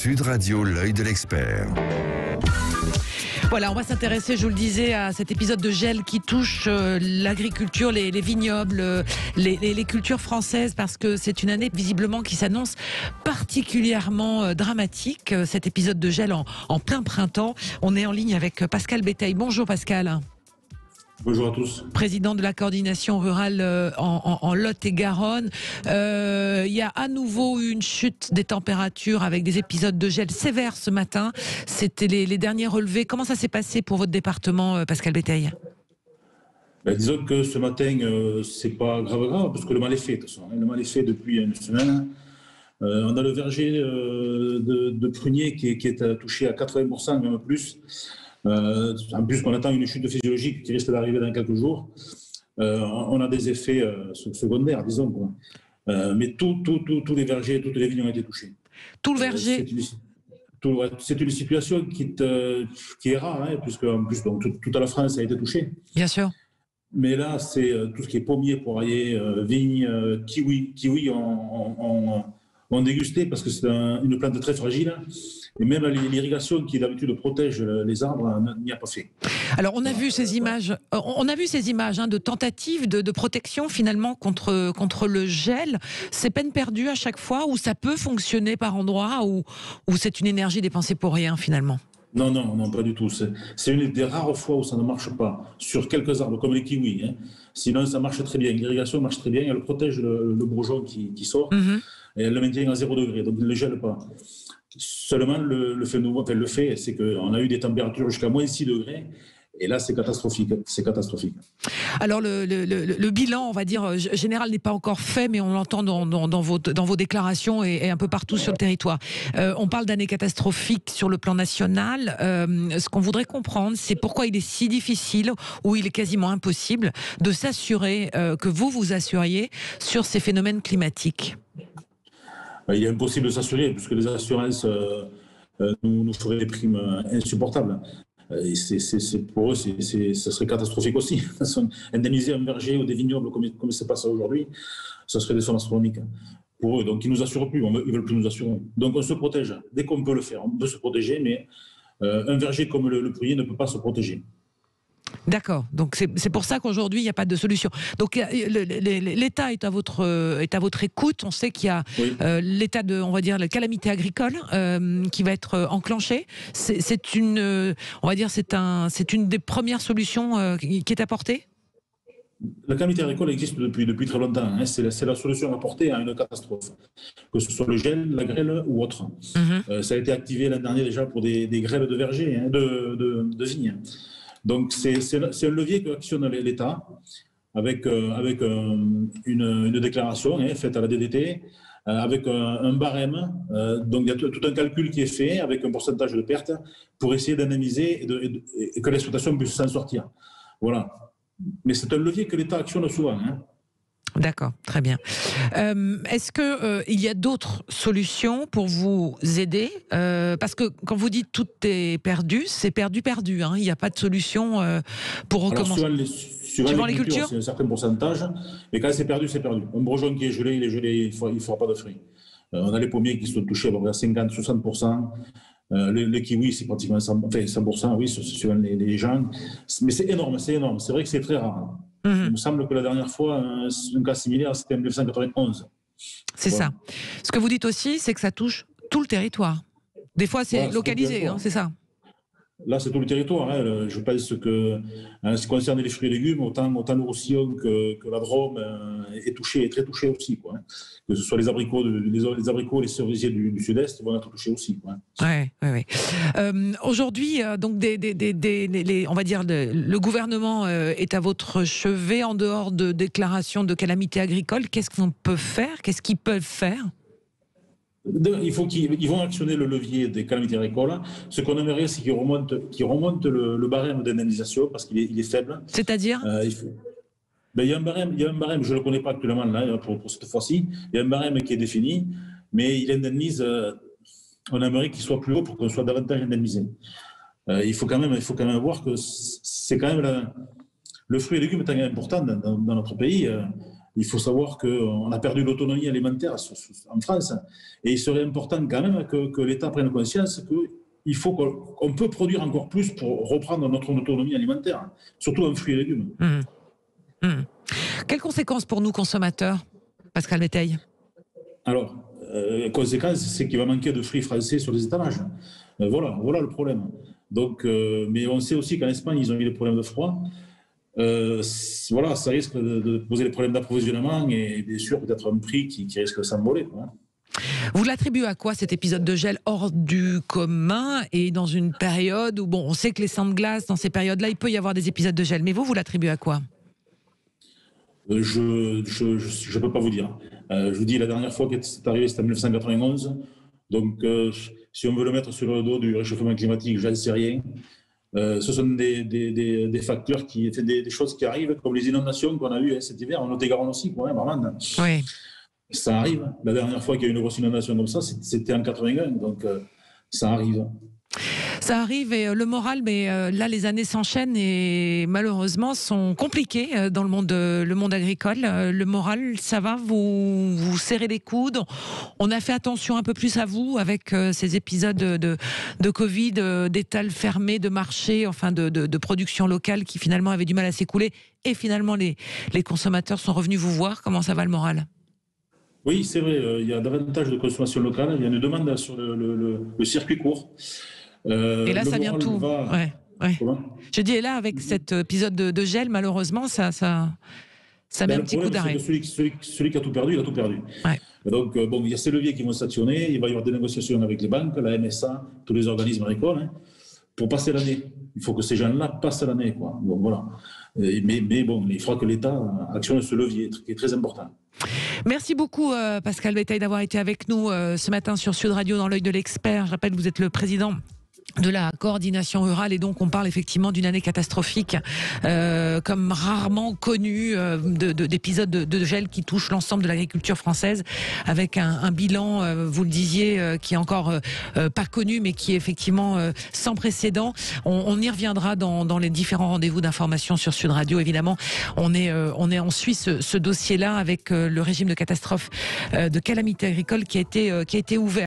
Sud Radio, l'œil de l'expert. Voilà, on va s'intéresser, je vous le disais, à cet épisode de gel qui touche l'agriculture, les vignobles, les cultures françaises, parce que c'est une année visiblement qui s'annonce particulièrement dramatique. Cet épisode de gel en plein printemps. On est en ligne avec Pascal Béteille. Bonjour Pascal. Bonjour à tous. Président de la coordination rurale en Lot-et-Garonne. Il y a à nouveau une chute des températures avec des épisodes de gel sévères ce matin. C'était les derniers relevés. Comment ça s'est passé pour votre département, Pascal Béteille ? Disons que ce matin, c'est pas grave, parce que le mal est fait. De toute façon, le mal est fait depuis une semaine. On a le verger de prunier qui est touché à 80%, même plus. En plus qu'on attend une chute physiologique qui risque d'arriver dans quelques jours, on a des effets secondaires, disons, quoi. Mais tous les vergers, toutes les vignes ont été touchées. Tout le verger. C'est une situation qui est rare, hein, puisque en plus toute la France a été touchée. Bien sûr. Mais là, c'est tout ce qui est pommier, poirier, vigne, kiwi ont dégusté, parce que c'est une plante très fragile. Et même l'irrigation qui d'habitude protège les arbres n'y a pas fait. Alors on a vu ces images, de tentatives de protection finalement contre le gel. C'est peine perdue à chaque fois, ou ça peut fonctionner par endroits, ou c'est une énergie dépensée pour rien finalement? Non, pas du tout. C'est une des rares fois où ça ne marche pas, sur quelques arbres comme les kiwis. Hein. Sinon, ça marche très bien. L'irrigation marche très bien. Elle protège le bourgeon qui sort, et elle le maintient à 0 degré, donc il ne le gèle pas. Seulement, le fait, c'est qu'on a eu des températures jusqu'à moins 6 degrés. Et là, c'est catastrophique. Alors, le bilan, on va dire, général n'est pas encore fait, mais on l'entend dans vos déclarations et un peu partout sur le territoire. On parle d'année catastrophique sur le plan national. Ce qu'on voudrait comprendre, c'est pourquoi il est si difficile, ou il est quasiment impossible, de s'assurer que vous assuriez sur ces phénomènes climatiques. Il est impossible de s'assurer, puisque les assurances nous feraient des primes insupportables. Et pour eux, ça serait catastrophique aussi. Indemniser un verger ou des vignobles comme c'est passé aujourd'hui, ça serait des sommes astronomiques pour eux. Donc ils ne nous assurent plus, ils ne veulent plus nous assurer. Donc on se protège. Dès qu'on peut le faire, on peut se protéger, mais un verger comme le prunier ne peut pas se protéger. D'accord, donc c'est pour ça qu'aujourd'hui il n'y a pas de solution. Donc l'État est à votre écoute. On sait qu'il y a l'état de, on va dire, la calamité agricole qui va être enclenchée. C'est une des premières solutions qui est apportée. La calamité agricole existe depuis très longtemps. Hein. C'est la solution apportée à une catastrophe, que ce soit le gel, la grêle ou autre. Ça a été activé l'an dernier déjà pour des grêles de vergers, hein, de vignes. Donc c'est un levier qu'actionne l'État avec une déclaration faite à la DDT, avec un barème. Donc il y a tout un calcul qui est fait avec un pourcentage de perte pour essayer d'indemniser et que l'exploitation puisse s'en sortir. Voilà. Mais c'est un levier que l'État actionne souvent. Hein. D'accord, très bien. Est-ce qu'il y a d'autres solutions pour vous aider parce que quand vous dites tout est perdu, c'est perdu. Hein. Il n'y a pas de solution pour recommencer. Alors, suivant les cultures, c'est un certain pourcentage, mais quand c'est perdu, c'est perdu. Un bourgeon qui est gelé, il ne fera pas de fruits. On a les pommiers qui sont touchés à 50-60%. Les kiwis, c'est pratiquement 100%, oui, suivant les gens. Mais c'est énorme. C'est vrai que c'est très rare. Il me semble que la dernière fois, un cas similaire, c'était en 1991. C'est ça. Ce que vous dites aussi, c'est que ça touche tout le territoire. Des fois, c'est localisé, c'est ça. Là, c'est tout le territoire. Hein. Je pense que, en ce qui concerne les fruits et légumes, autant le Roussillon que la Drôme est très touché aussi. Quoi, hein. Que ce soit les abricots, les cerisiers du Sud-Est vont être touchés aussi. Quoi, hein. Oui. Aujourd'hui, donc, on va dire, le gouvernement est à votre chevet en dehors de déclarations de calamité agricole. Qu'est-ce qu'on peut faire ? Qu'est-ce qu'ils peuvent faire ? Ils vont actionner le levier des calamités agricoles. Ce qu'on aimerait, c'est qu'ils remontent le barème d'indemnisation parce qu'il est faible. C'est-à-dire il y a un barème, je ne le connais pas actuellement là, pour cette fois-ci. Il y a un barème qui est défini, mais il indemnise. On aimerait qu'il soit plus haut pour qu'on soit davantage indemnisé. Il faut quand même voir que c'est quand même le fruit et légumes est important dans notre pays. il faut savoir qu'on a perdu l'autonomie alimentaire en France. Et il serait important quand même que l'État prenne conscience qu'il faut qu'on peut produire encore plus pour reprendre notre autonomie alimentaire, surtout en fruits et légumes. Quelles conséquences pour nous consommateurs, Pascal Béteille? Alors, conséquence, c'est qu'il va manquer de fruits français sur les étalages. Voilà le problème. Donc, mais on sait aussi qu'en Espagne, ils ont eu des problèmes de froid. Ça risque de poser des problèmes d'approvisionnement et bien sûr peut-être un prix qui risque de s'envoler. Vous l'attribuez à quoi, cet épisode de gel hors du commun et dans une période où, on sait que les sangs de glace, dans ces périodes-là, il peut y avoir des épisodes de gel, mais vous l'attribuez à quoi? Je ne peux pas vous dire. Je vous dis, la dernière fois que c'est arrivé, c'était en 1991. Donc, si on veut le mettre sur le dos du réchauffement climatique, j'en sais rien. Ce sont des facteurs, des choses qui arrivent, comme les inondations qu'on a eues cet hiver, en Lot-et-Garonne aussi, Marmande. Oui. Ça arrive. La dernière fois qu'il y a eu une grosse inondation comme ça, c'était en 81, donc ça arrive. Ça arrive et le moral, mais là les années s'enchaînent et malheureusement sont compliquées dans le monde agricole. Le moral, ça va, vous serrez les coudes. On a fait attention un peu plus à vous avec ces épisodes de Covid, d'étals fermés, de marchés, enfin de production locale qui finalement avaient du mal à s'écouler. Et finalement les consommateurs sont revenus vous voir. Comment ça va le moral ? Oui, c'est vrai, il y a davantage de consommation locale. Il y a une demande sur le circuit court. Et là, ça vient tout. Ouais. Je dis, et là, avec cet épisode de gel, malheureusement, ça met un petit coup d'arrêt. Celui qui a tout perdu, il a tout perdu. Ouais. Donc, il y a ces leviers qui vont s'actionner. Il va y avoir des négociations avec les banques, la MSA, tous les organismes agricoles, pour passer l'année. Il faut que ces gens-là passent l'année, quoi. Donc, voilà. Mais il faudra que l'État actionne ce levier, qui est très important. Merci beaucoup, Pascal Béteille, d'avoir été avec nous ce matin sur Sud Radio dans l'œil de l'expert. Je rappelle que vous êtes le président de la coordination rurale et donc on parle effectivement d'une année catastrophique comme rarement connue d'épisodes de gel qui touchent l'ensemble de l'agriculture française avec un bilan, vous le disiez, qui est encore pas connu mais qui est effectivement sans précédent. On y reviendra dans les différents rendez-vous d'information sur Sud Radio. Évidemment, on suit ce dossier-là avec le régime de catastrophe de calamité agricole qui a été ouvert.